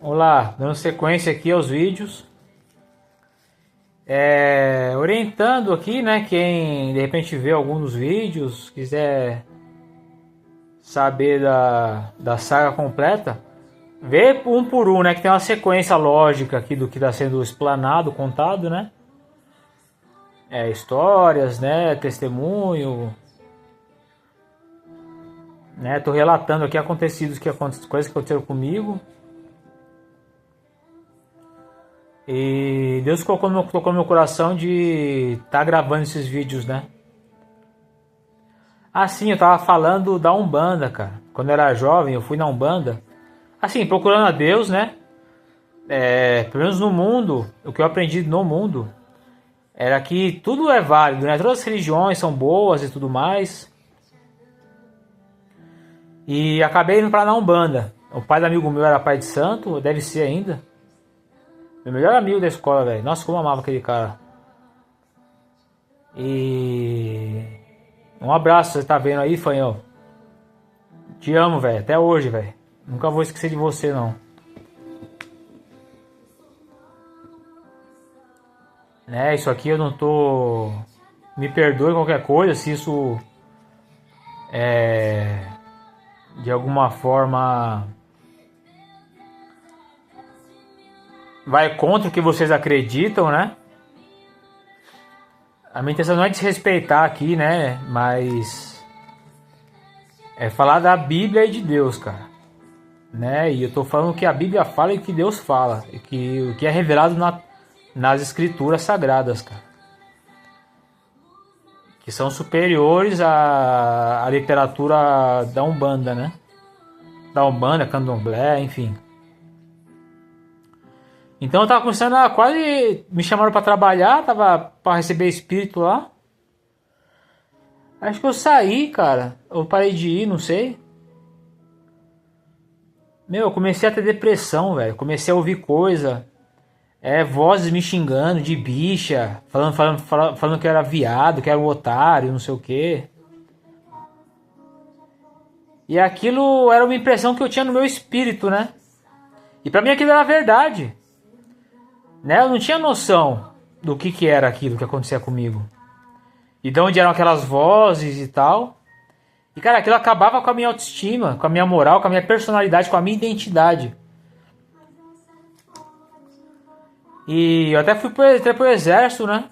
Olá, dando sequência aqui aos vídeos, orientando aqui, né, quem de repente vê algum dos vídeos, quiser saber da saga completa, vê um por um, né, que tem uma sequência lógica aqui do que está sendo explanado, contado, né, histórias, né, testemunho, né, tô relatando aqui acontecidos, coisas que aconteceram comigo. E Deus tocou no meu coração de estar gravando esses vídeos, né? Assim, eu tava falando da Umbanda, cara. Quando eu era jovem, eu fui na Umbanda. Assim, procurando a Deus, né? Pelo menos no mundo, o que eu aprendi no mundo era que tudo é válido, né? Todas as religiões são boas e tudo mais. E acabei indo pra na Umbanda. O pai do amigo meu era pai de santo, deve ser ainda. Meu melhor amigo da escola, velho. Nossa, como eu amava aquele cara. E um abraço, você tá vendo aí, fanhão? Te amo, velho. Até hoje, velho. Nunca vou esquecer de você, não. Né, isso aqui eu não tô... Me perdoe qualquer coisa, se isso de alguma forma vai contra o que vocês acreditam, né? A minha intenção não é desrespeitar aqui, né? Mas é falar da Bíblia e de Deus, cara. Né? E eu tô falando o que a Bíblia fala e o que Deus fala. E o que é revelado nas escrituras sagradas, cara. Que são superiores à literatura da Umbanda, né? Da Umbanda, Candomblé, enfim. Então eu tava começando a quase... Me chamaram pra trabalhar, tava pra receber espírito lá. Acho que eu saí, cara. Eu parei de ir, não sei. Meu, eu comecei a ter depressão, velho. Comecei a ouvir coisa. Vozes me xingando de bicha. Falando que eu era viado, que era um otário, não sei o quê. E aquilo era uma impressão que eu tinha no meu espírito, né? E pra mim aquilo era verdade. Né? Eu não tinha noção do que era aquilo que acontecia comigo. E de onde eram aquelas vozes e tal. E cara, aquilo acabava com a minha autoestima, com a minha moral, com a minha personalidade, com a minha identidade. E eu até fui pro exército, né?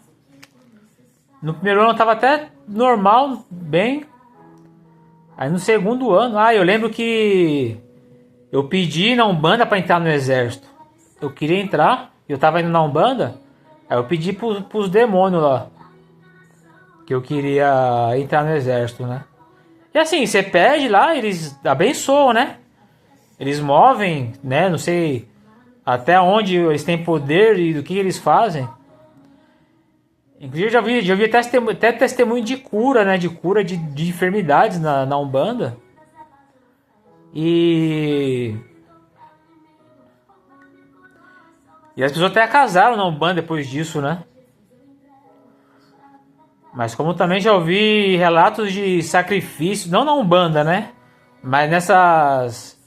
No primeiro ano eu tava até normal, bem. Aí no segundo ano, eu lembro que eu pedi na Umbanda pra entrar no exército. Eu queria entrar, eu tava indo na Umbanda, aí eu pedi pros demônios lá que eu queria entrar no exército, né? E assim, você pede lá, eles abençoam, né? Eles movem, né? Não sei até onde eles têm poder e do que eles fazem. Inclusive já vi até testemunho de cura, né? De cura de enfermidades na Umbanda. E as pessoas até casaram na Umbanda depois disso, né? Mas como também já ouvi relatos de sacrifício, não na Umbanda, né? Mas nessas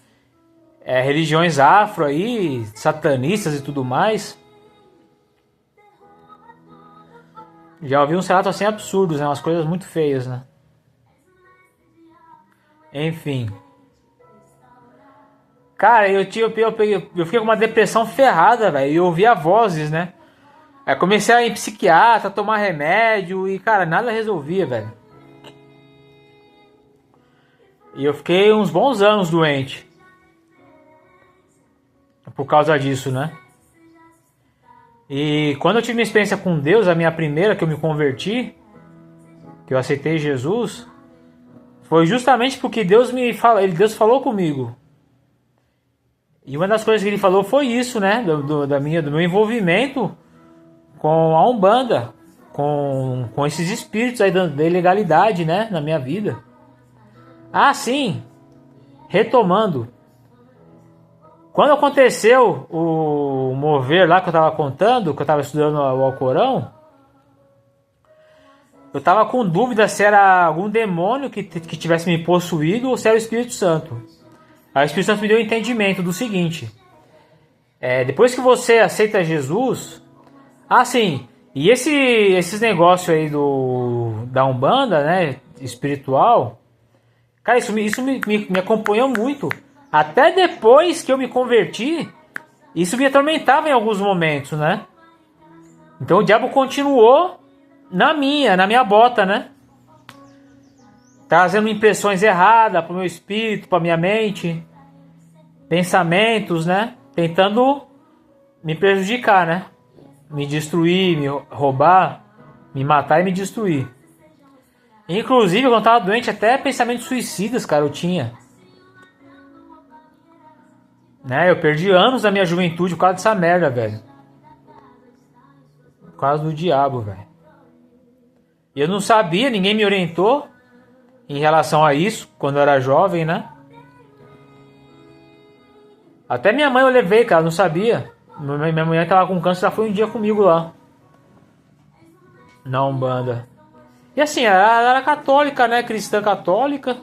religiões afro aí, satanistas e tudo mais. Já ouvi uns relatos assim absurdos, né? Umas coisas muito feias, né? Enfim. Cara, eu fiquei com uma depressão ferrada, velho. E eu ouvia vozes, né? Aí comecei a ir em psiquiatra, tomar remédio e, cara, nada resolvia, velho. E eu fiquei uns bons anos doente. Por causa disso, né? E quando eu tive minha experiência com Deus, a minha primeira que eu me converti, que eu aceitei Jesus, foi justamente porque Deus falou comigo. E uma das coisas que ele falou foi isso, né? Do meu envolvimento com a Umbanda, com esses espíritos aí da ilegalidade, né? Na minha vida. Ah, sim. Retomando. Quando aconteceu o mover lá que eu tava contando, que eu tava estudando o Alcorão, eu tava com dúvida se era algum demônio que tivesse me possuído ou se era o Espírito Santo. Aí o Espírito Santo me deu o entendimento do seguinte: Depois que você aceita Jesus, sim, e esses negócios aí da Umbanda, né, espiritual, cara, isso me acompanhou muito. Até depois que eu me converti, isso me atormentava em alguns momentos, né? Então o diabo continuou na minha bota, né? Trazendo impressões erradas para o meu espírito, para minha mente, pensamentos, né? Tentando me prejudicar, né? Me destruir, me roubar, me matar e me destruir. Inclusive, quando eu tava doente, até pensamentos suicidas, cara, eu tinha. Né? Eu perdi anos da minha juventude por causa dessa merda, velho. Por causa do diabo, velho. E eu não sabia, ninguém me orientou em relação a isso, quando eu era jovem, né? Até minha mãe eu levei, cara, não sabia. Minha mulher tava com câncer, ela foi um dia comigo lá. Na Umbanda. E assim, ela era católica, né? Cristã católica.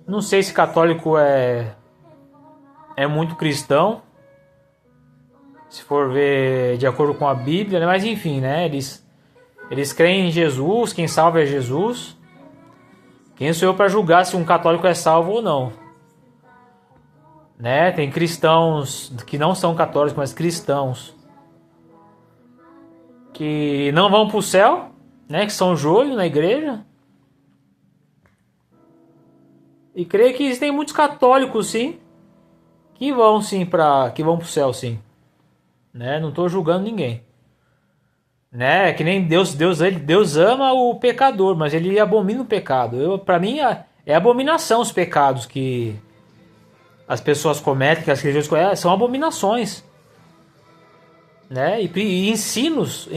Não sei se católico é muito cristão. Se for ver de acordo com a Bíblia, né? Mas enfim, né? Eles creem em Jesus, quem salva é Jesus. Quem sou eu para julgar se um católico é salvo ou não? Né? Tem cristãos que não são católicos, mas cristãos que não vão para o céu, né? Que são joio na igreja. E creio que existem muitos católicos, sim, que vão pro céu, sim. Né? Não estou julgando ninguém. Né? Que nem Deus ama o pecador, mas ele abomina o pecado. Para mim é abominação os pecados que as pessoas cometem, que as religiões cometem, são abominações. Né? E ensinos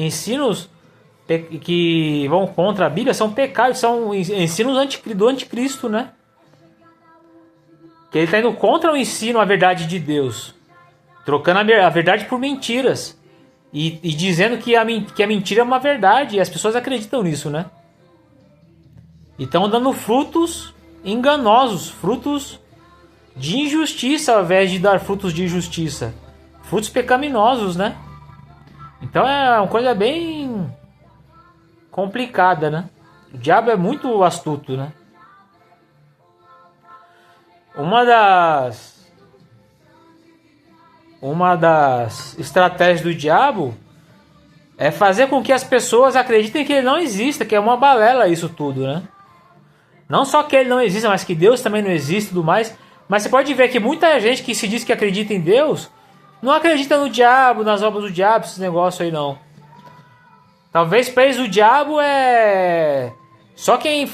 que vão contra a Bíblia são pecados, são ensinos do anticristo, né? Que ele está indo contra o ensino, a verdade de Deus, trocando a verdade por mentiras e dizendo que a mentira é uma verdade, e as pessoas acreditam nisso, né? E estão dando frutos enganosos, frutos de injustiça ao invés de dar frutos de justiça, frutos pecaminosos, né? Então é uma coisa bem complicada, né? O diabo é muito astuto, né? Uma das estratégias do diabo é fazer com que as pessoas acreditem que ele não exista, que é uma balela isso tudo, né? Não só que ele não exista, mas que Deus também não existe e tudo mais. Mas você pode ver que muita gente que se diz que acredita em Deus não acredita no diabo, nas obras do diabo, esses negócios aí não. Talvez para eles o diabo é só quem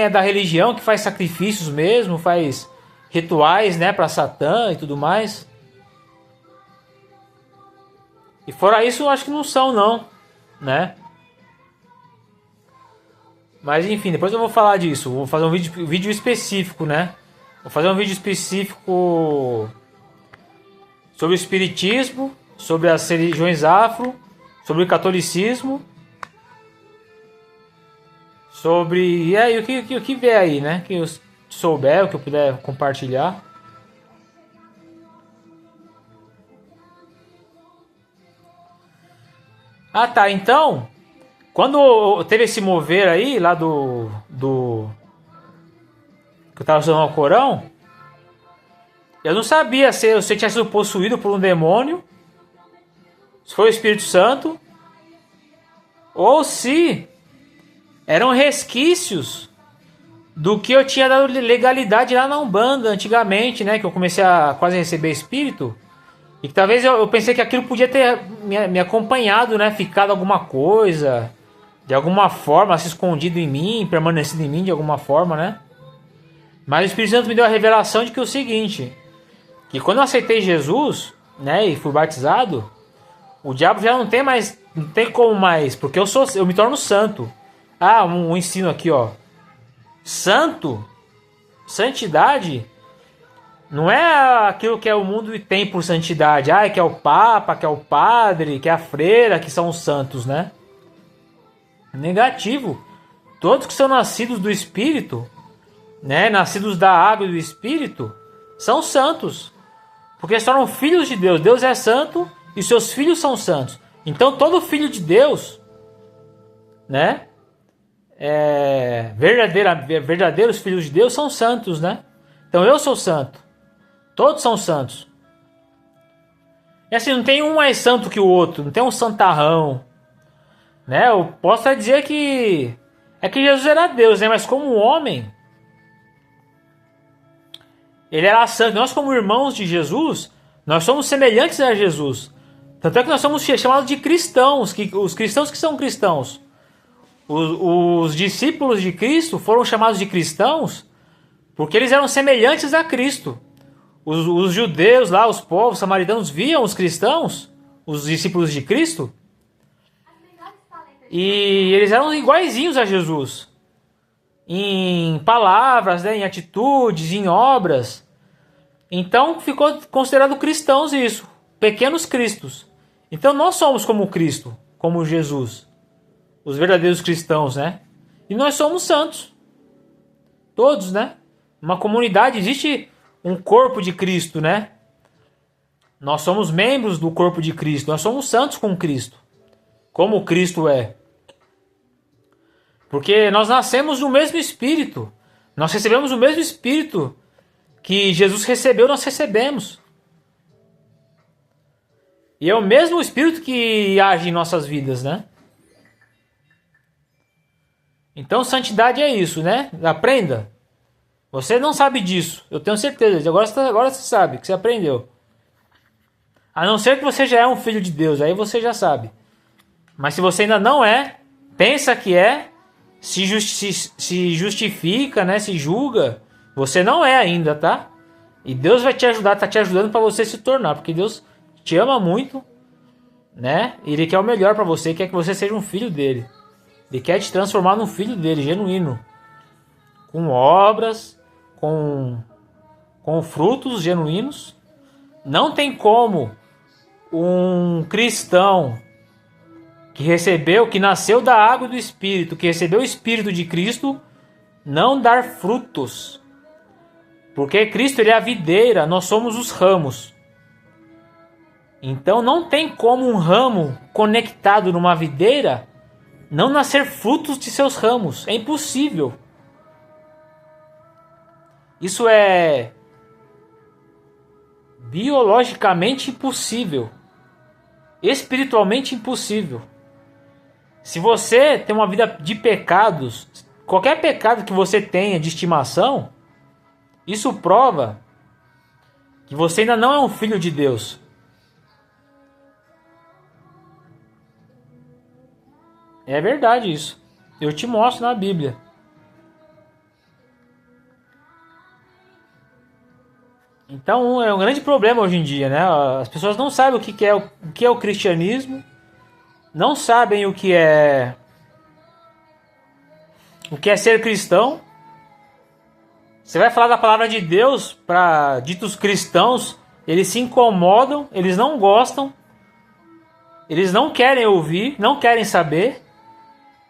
é da religião, que faz sacrifícios mesmo, faz rituais, né, para Satã e tudo mais. E fora isso, eu acho que não são não, né? Mas enfim, depois eu vou falar disso. Vou fazer um vídeo específico, né? Vou fazer um vídeo específico sobre o espiritismo, sobre as religiões afro, sobre o catolicismo, sobre o que vier aí, né? Que eu souber, o que eu puder compartilhar. Ah, tá. Então, quando teve esse mover aí, lá do que eu tava usando o Corão, eu não sabia se você tinha sido possuído por um demônio, se foi o Espírito Santo, ou se eram resquícios do que eu tinha dado legalidade lá na Umbanda antigamente, né? Que eu comecei a quase receber espírito. E que talvez eu pensei que aquilo podia ter me acompanhado, né? Ficado alguma coisa, de alguma forma, se escondido em mim, permanecido em mim de alguma forma, né? Mas o Espírito Santo me deu a revelação de que é o seguinte, que quando eu aceitei Jesus, né, e fui batizado, o diabo já não tem como mais, porque eu me torno santo. Ah, um ensino aqui, ó. Santidade não é aquilo que o mundo tem por santidade. Ah, que é o Papa, que é o Padre, que é a Freira, que são os santos, né? Negativo. Todos que são nascidos do Espírito, né? Nascidos da água e do Espírito, são santos. Porque se tornam filhos de Deus. Deus é santo e seus filhos são santos. Então todo filho de Deus, né? Verdadeiros filhos de Deus são santos, né? Então eu sou santo. Todos são santos. E assim, não tem um mais santo que o outro. Não tem um santarrão, né? Eu posso até dizer que Jesus era Deus, né? Mas como homem, ele era santo. Nós, como irmãos de Jesus, nós somos semelhantes a Jesus. Tanto é que nós somos chamados de cristãos. Os cristãos que são cristãos. Os discípulos de Cristo foram chamados de cristãos porque eles eram semelhantes a Cristo. Os judeus lá, os povos samaritanos, viam os cristãos, os discípulos de Cristo, e eles eram iguaizinhos a Jesus. Em palavras, né, em atitudes, em obras. Então ficou considerado cristãos isso. Pequenos cristos. Então nós somos como Cristo, como Jesus. Os verdadeiros cristãos, né? E nós somos santos. Todos, né? Uma comunidade, existe um corpo de Cristo, né? Nós somos membros do corpo de Cristo. Nós somos santos com Cristo. Como Cristo é. Porque nós nascemos no mesmo Espírito. Nós recebemos o mesmo Espírito que Jesus recebeu, nós recebemos. E é o mesmo Espírito que age em nossas vidas, né? Então santidade é isso, né? Aprenda. Você não sabe disso, eu tenho certeza. Agora você sabe que você aprendeu. A não ser que você já é um filho de Deus, aí você já sabe. Mas se você ainda não é, pensa que é, se justifica, né? Se julga, você não é ainda, tá? E Deus vai te ajudar, tá te ajudando para você se tornar, porque Deus te ama muito, né? E Ele quer o melhor para você, quer que você seja um filho dele. Ele quer te transformar num filho dele, genuíno. Com obras, com frutos genuínos. Não tem como um cristão que nasceu da água e do Espírito, que recebeu o Espírito de Cristo, não dar frutos. Porque Cristo, ele é a videira, nós somos os ramos. Então não tem como um ramo conectado numa videira não nascer frutos de seus ramos. É impossível. Isso é biologicamente impossível. Espiritualmente impossível. Se você tem uma vida de pecados, qualquer pecado que você tenha de estimação, isso prova que você ainda não é um filho de Deus. É verdade isso. Eu te mostro na Bíblia. Então é um grande problema hoje em dia, né? As pessoas não sabem o que é o cristianismo, não sabem o que é ser cristão. Você vai falar da palavra de Deus para ditos cristãos, eles se incomodam, eles não gostam, eles não querem ouvir, não querem saber.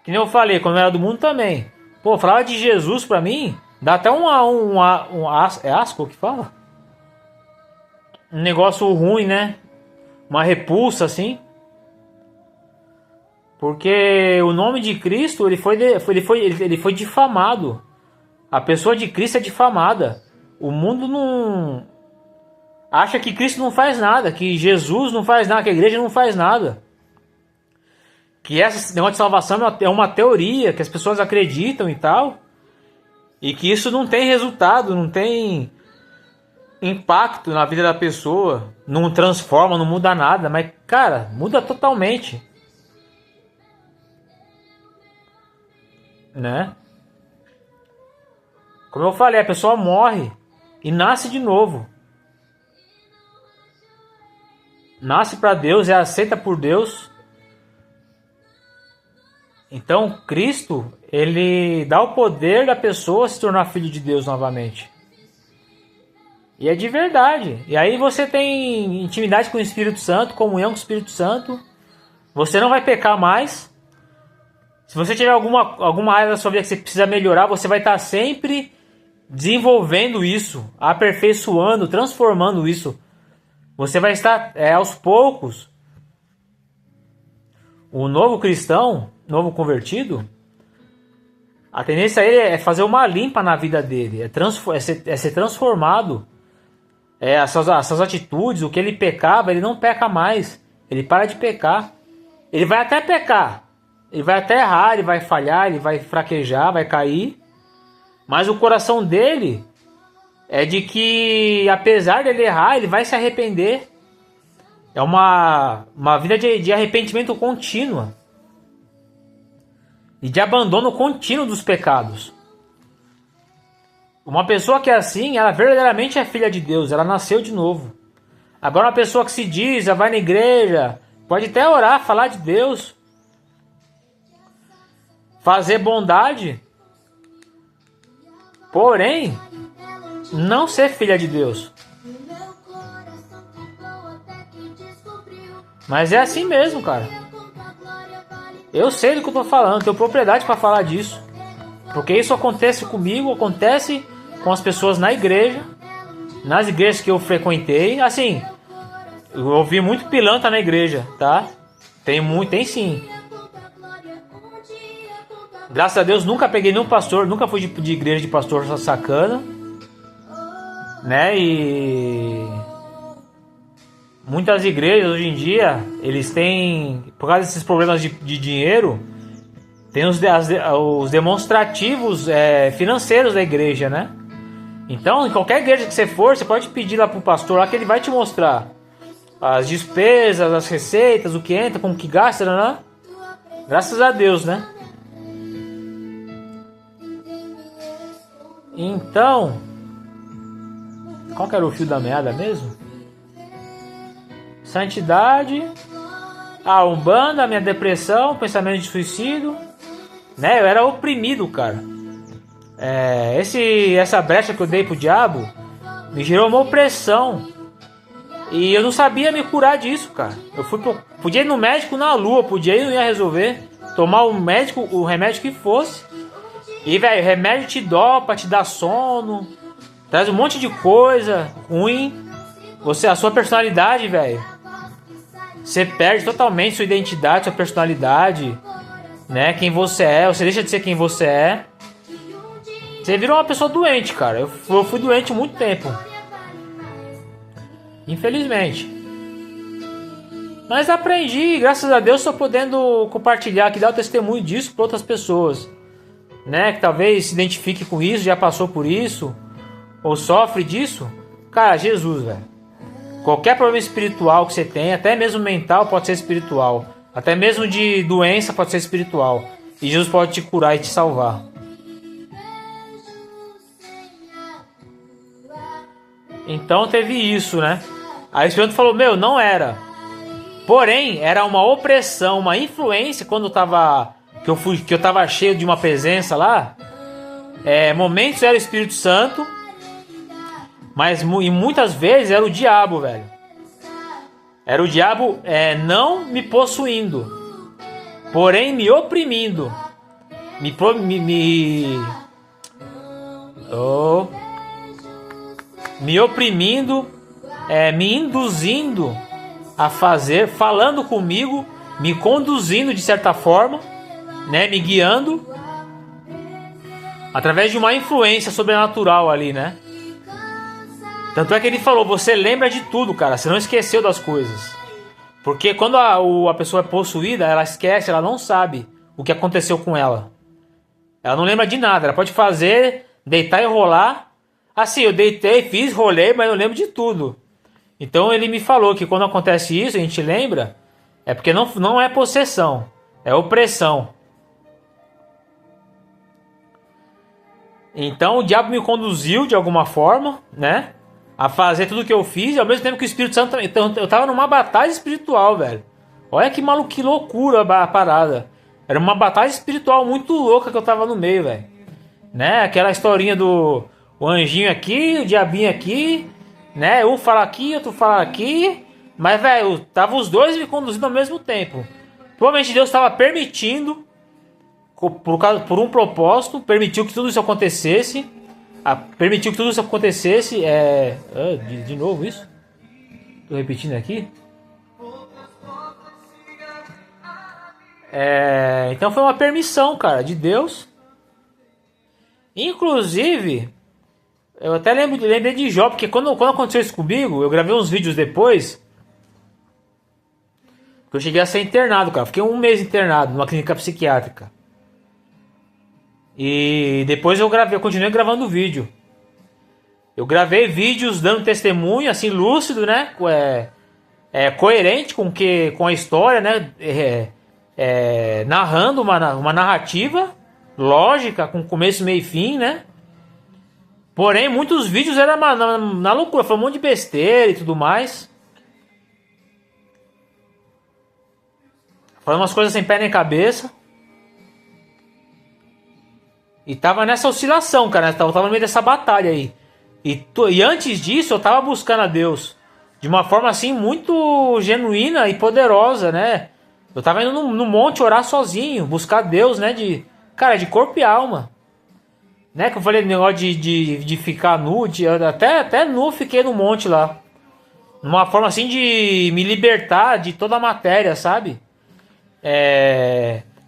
Que nem eu falei, quando eu era do mundo também. Pô, falar de Jesus pra mim, dá até é asco que fala? Um negócio ruim, né? Uma repulsa, assim. Porque o nome de Cristo, ele foi difamado. A pessoa de Cristo é difamada. O mundo não... acha que Cristo não faz nada, que Jesus não faz nada, que a igreja não faz nada. Que esse negócio de salvação é uma teoria que as pessoas acreditam e tal, e que isso não tem resultado, não tem impacto na vida da pessoa, não transforma, não muda nada, mas cara, muda totalmente, né? Como eu falei, a pessoa morre e nasce de novo, nasce para Deus, é aceita por Deus. Então, Cristo, ele dá o poder da pessoa se tornar filho de Deus novamente. E é de verdade. E aí você tem intimidade com o Espírito Santo, comunhão com o Espírito Santo. Você não vai pecar mais. Se você tiver alguma área da sua vida que você precisa melhorar, você vai estar sempre desenvolvendo isso, aperfeiçoando, transformando isso Você vai estar aos poucos. O novo cristão, novo convertido, a tendência a ele é fazer uma limpa na vida dele, é ser transformado. As suas atitudes, o que ele pecava, ele não peca mais. Ele para de pecar. Ele vai até pecar. Ele vai até errar, ele vai falhar, ele vai fraquejar, vai cair. Mas o coração dele é de que, apesar dele errar, ele vai se arrepender. É uma vida de arrependimento contínua. E de abandono contínuo dos pecados. Uma pessoa que é assim, ela verdadeiramente é filha de Deus. Ela nasceu de novo. Agora uma pessoa que se diz, vai na igreja, pode até orar, falar de Deus, fazer bondade, porém, não ser filha de Deus. Mas é assim mesmo, cara. Eu sei do que eu tô falando, tenho propriedade para falar disso. Porque isso acontece comigo, acontece com as pessoas na igreja, nas igrejas que eu frequentei. Assim, eu ouvi muito pilantra na igreja, tá? Tem sim. Graças a Deus nunca peguei nenhum pastor, nunca fui de igreja de pastor sacana, né? E muitas igrejas hoje em dia, eles têm, por causa desses problemas de dinheiro, tem os demonstrativos financeiros da igreja, né? Então, em qualquer igreja que você for, você pode pedir lá pro pastor lá que ele vai te mostrar as despesas, as receitas, o que entra, como que gasta, né? Graças a Deus, né? Então, qual que era o fio da meada mesmo? Santidade, a Umbanda, a minha depressão, pensamento de suicídio, né? Eu era oprimido, cara. Essa brecha que eu dei pro diabo me gerou uma opressão. E eu não sabia me curar disso, cara. Podia ir no médico na lua, podia ir e não ia resolver. Tomar o remédio que fosse. E, velho, remédio te dopa, te dá sono, traz um monte de coisa ruim. A sua personalidade, velho, você perde totalmente sua identidade, sua personalidade, né? Quem você é, você deixa de ser quem você é. Você vira uma pessoa doente, cara. Eu fui doente há muito tempo. Infelizmente. Mas aprendi, graças a Deus, estou podendo compartilhar aqui, dar o testemunho disso para outras pessoas, né? Que talvez se identifique com isso, já passou por isso, ou sofre disso. Cara, Jesus, velho. Qualquer problema espiritual que você tem, até mesmo mental, pode ser espiritual. Até mesmo de doença, pode ser espiritual. E Jesus pode te curar e te salvar. Então teve isso, né? Aí o Espírito falou, não era. Porém, era uma opressão, uma influência quando eu tava... Que eu tava cheio de uma presença lá. Momentos era o Espírito Santo. Mas e muitas vezes era o diabo, velho. Era o diabo não me possuindo, porém me oprimindo. Me oprimindo, me induzindo a fazer, falando comigo, me conduzindo de certa forma, né, me guiando através de uma influência sobrenatural ali, né? Tanto é que ele falou, você lembra de tudo, cara, você não esqueceu das coisas. Porque quando a pessoa é possuída, ela esquece, ela não sabe o que aconteceu com ela. Ela não lembra de nada, ela pode fazer, deitar e rolar. Assim, eu deitei, fiz, rolei, mas eu lembro de tudo. Então ele me falou que quando acontece isso, a gente lembra, é porque não é possessão, é opressão. Então o diabo me conduziu de alguma forma, né, a fazer tudo o que eu fiz, e ao mesmo tempo que o Espírito Santo... Então eu tava numa batalha espiritual, velho. Olha que loucura a parada. Era uma batalha espiritual muito louca que eu tava no meio, velho. Né, aquela historinha do... O anjinho aqui, o diabinho aqui, né? Um fala aqui, outro fala aqui. Mas, velho, tava os dois me conduzindo ao mesmo tempo. Provavelmente Deus estava permitindo, por um propósito, permitiu que tudo isso acontecesse. De novo isso? Tô repetindo aqui. Então foi uma permissão, cara, de Deus. Inclusive, eu até lembrei de Jó, porque quando aconteceu isso comigo, eu gravei uns vídeos depois. Eu cheguei a ser internado, cara. Fiquei 1 mês internado numa clínica psiquiátrica. E depois eu continuei gravando vídeo. Eu gravei vídeos dando testemunho, assim, lúcido, né? Coerente com a história, né? Narrando uma narrativa lógica, com começo, meio e fim, né? Porém, muitos vídeos eram na loucura, foi um monte de besteira e tudo mais. Falando umas coisas sem pé nem cabeça. E tava nessa oscilação, cara. Eu tava no meio dessa batalha aí. E antes disso, eu tava buscando a Deus. De uma forma assim, muito genuína e poderosa, né? Eu tava indo no monte orar sozinho. Buscar Deus, né? De corpo e alma. Né? Que eu falei negócio de ficar nu. Até nu fiquei no monte lá. Numa forma assim de me libertar de toda a matéria, sabe?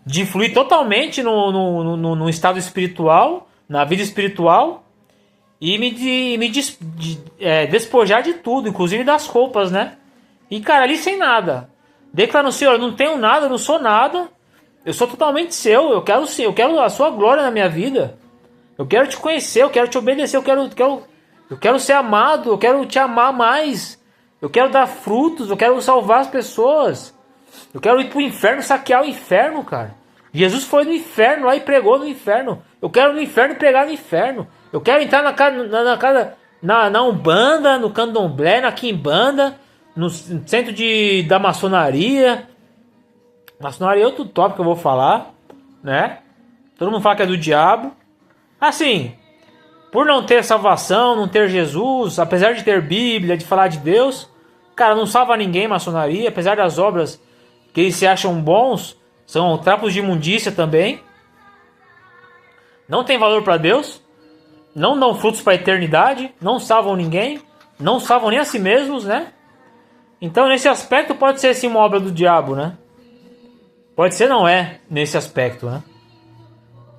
De fluir totalmente no estado espiritual, na vida espiritual, e me despojar de tudo, inclusive das roupas, né? E, cara, ali sem nada. Declarando, Senhor, eu não tenho nada, eu não sou nada, eu sou totalmente seu, eu quero a sua glória na minha vida, eu quero te conhecer, eu quero te obedecer, eu quero ser amado, eu quero te amar mais, eu quero dar frutos, eu quero salvar as pessoas. Eu quero ir pro inferno, saquear o inferno, cara. Jesus foi no inferno lá e pregou no inferno. Eu quero no inferno pregar no inferno. Eu quero entrar na Umbanda, no Candomblé, na Quimbanda, no centro da maçonaria. Maçonaria é outro tópico que eu vou falar, né? Todo mundo fala que é do diabo. Assim, por não ter salvação, não ter Jesus, apesar de ter Bíblia, de falar de Deus, cara, não salva ninguém maçonaria, apesar das obras que eles se acham bons, são trapos de imundícia também. Não tem valor para Deus, não dão frutos para a eternidade, não salvam ninguém, não salvam nem a si mesmos, né? Então, nesse aspecto, pode ser sim uma obra do diabo, né? Pode ser, não é, nesse aspecto, né?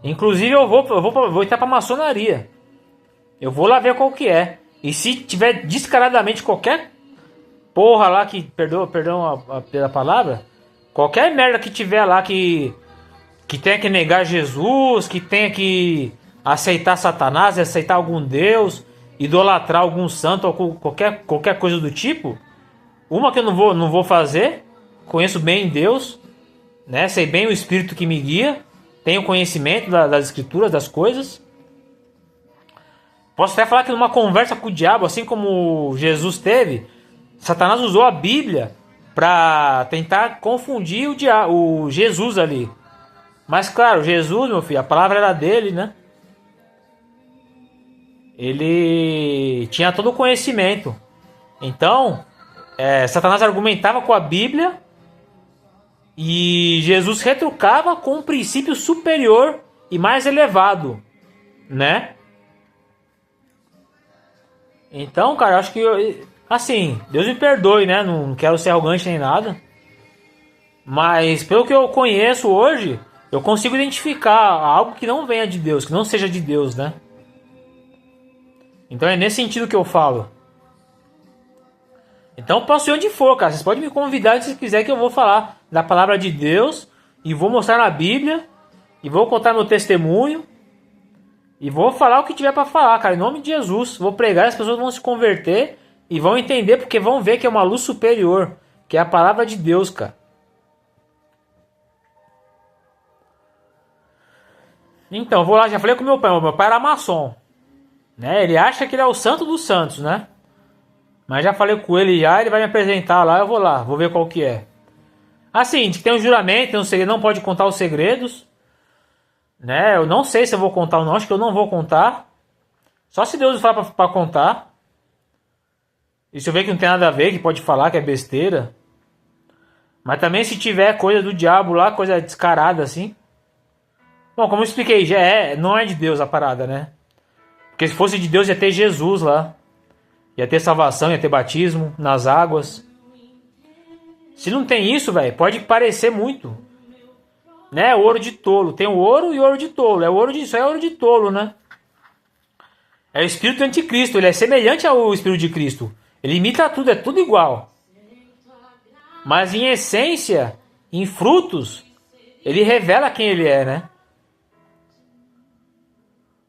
Inclusive, eu vou entrar para maçonaria. Eu vou lá ver qual que é. E se tiver descaradamente qualquer porra lá que, perdão pela palavra, qualquer merda que tiver lá que tenha que negar Jesus, que tenha que aceitar Satanás, aceitar algum Deus, idolatrar algum santo ou qualquer coisa do tipo, uma que eu não vou fazer, conheço bem Deus, né? Sei bem o Espírito que me guia, tenho conhecimento das escrituras, das coisas. Posso até falar que numa conversa com o diabo, assim como Jesus teve, Satanás usou a Bíblia para tentar confundir o Jesus ali. Mas claro, Jesus, meu filho, a palavra era dele, né? Ele tinha todo o conhecimento. Então, Satanás argumentava com a Bíblia e Jesus retrucava com um princípio superior e mais elevado, né? Então, cara, eu acho que assim, Deus me perdoe, né? Não quero ser arrogante nem nada. Mas pelo que eu conheço hoje, eu consigo identificar algo que não venha de Deus, que não seja de Deus, né? Então é nesse sentido que eu falo. Então eu posso ir onde for, cara. Vocês podem me convidar se quiser que eu vou falar da palavra de Deus. E vou mostrar na Bíblia. E vou contar meu testemunho. E vou falar o que tiver pra falar, cara. Em nome de Jesus. Vou pregar e as pessoas vão se converter. E vão entender porque vão ver que é uma luz superior. Que é a palavra de Deus, cara. Então, vou lá. Já falei com meu pai. Meu pai era maçom. Né? Ele acha que ele é o santo dos santos, né? Mas já falei com ele já. Ele vai me apresentar lá. Eu vou lá. Vou ver qual que é. Assim, tem um juramento. Tem um segredo, não pode contar os segredos. Né? Eu não sei se eu vou contar ou não. Acho que eu não vou contar. Só se Deus falar pra contar. E se eu ver que não tem nada a ver, que pode falar que é besteira. Mas também se tiver coisa do diabo lá, coisa descarada assim. Bom, como eu expliquei, não é de Deus a parada, né? Porque se fosse de Deus ia ter Jesus lá. Ia ter salvação, ia ter batismo nas águas. Se não tem isso, velho, pode parecer muito. Né? Ouro de tolo. Tem o ouro e ouro de tolo. Isso é ouro de tolo, né? É o espírito anticristo. Ele é semelhante ao espírito de Cristo. Ele imita tudo, é tudo igual. Mas em essência, em frutos, ele revela quem ele é, né?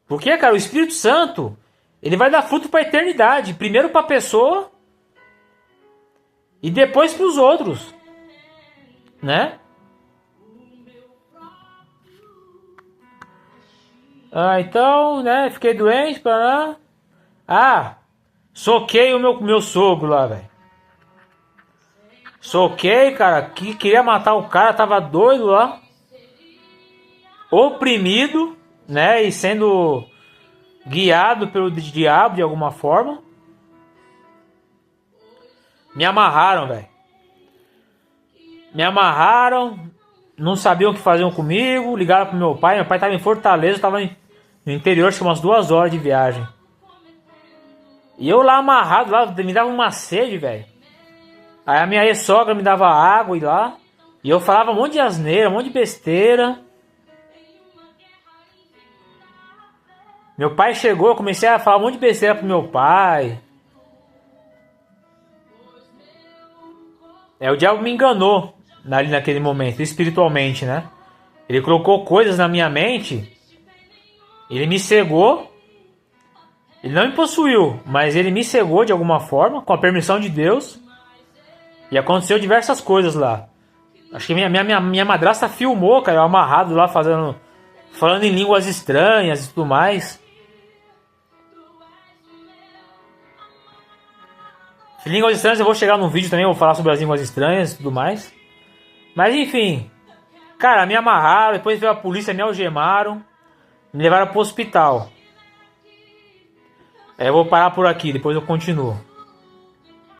Porque, cara, o Espírito Santo, ele vai dar fruto para a eternidade. Primeiro para a pessoa e depois para os outros, né? Então, né, fiquei doente, para lá. Soquei o meu sogro lá, velho. Soquei, cara, que queria matar o cara, tava doido lá. Oprimido, né, e sendo guiado pelo diabo de alguma forma. Me amarraram, velho. Me amarraram, não sabiam o que faziam comigo, ligaram pro meu pai tava em Fortaleza, tava no interior, acho que umas 2 horas de viagem. E eu lá amarrado, lá, me dava uma sede, velho. Aí a minha ex-sogra me dava água e lá, e eu falava um monte de asneira, um monte de besteira. Meu pai chegou, eu comecei a falar um monte de besteira pro meu pai. O diabo me enganou ali naquele momento, espiritualmente, né? Ele colocou coisas na minha mente, ele me cegou, ele não me possuiu, mas ele me cegou de alguma forma, com a permissão de Deus, e aconteceu diversas coisas lá. Acho que minha madrasta filmou, cara, eu amarrado lá, falando em línguas estranhas e tudo mais. Línguas estranhas eu vou chegar num vídeo também, vou falar sobre as línguas estranhas e tudo mais. Mas enfim, cara, me amarraram, depois veio a polícia, me algemaram, me levaram pro hospital. Eu vou parar por aqui, depois eu continuo.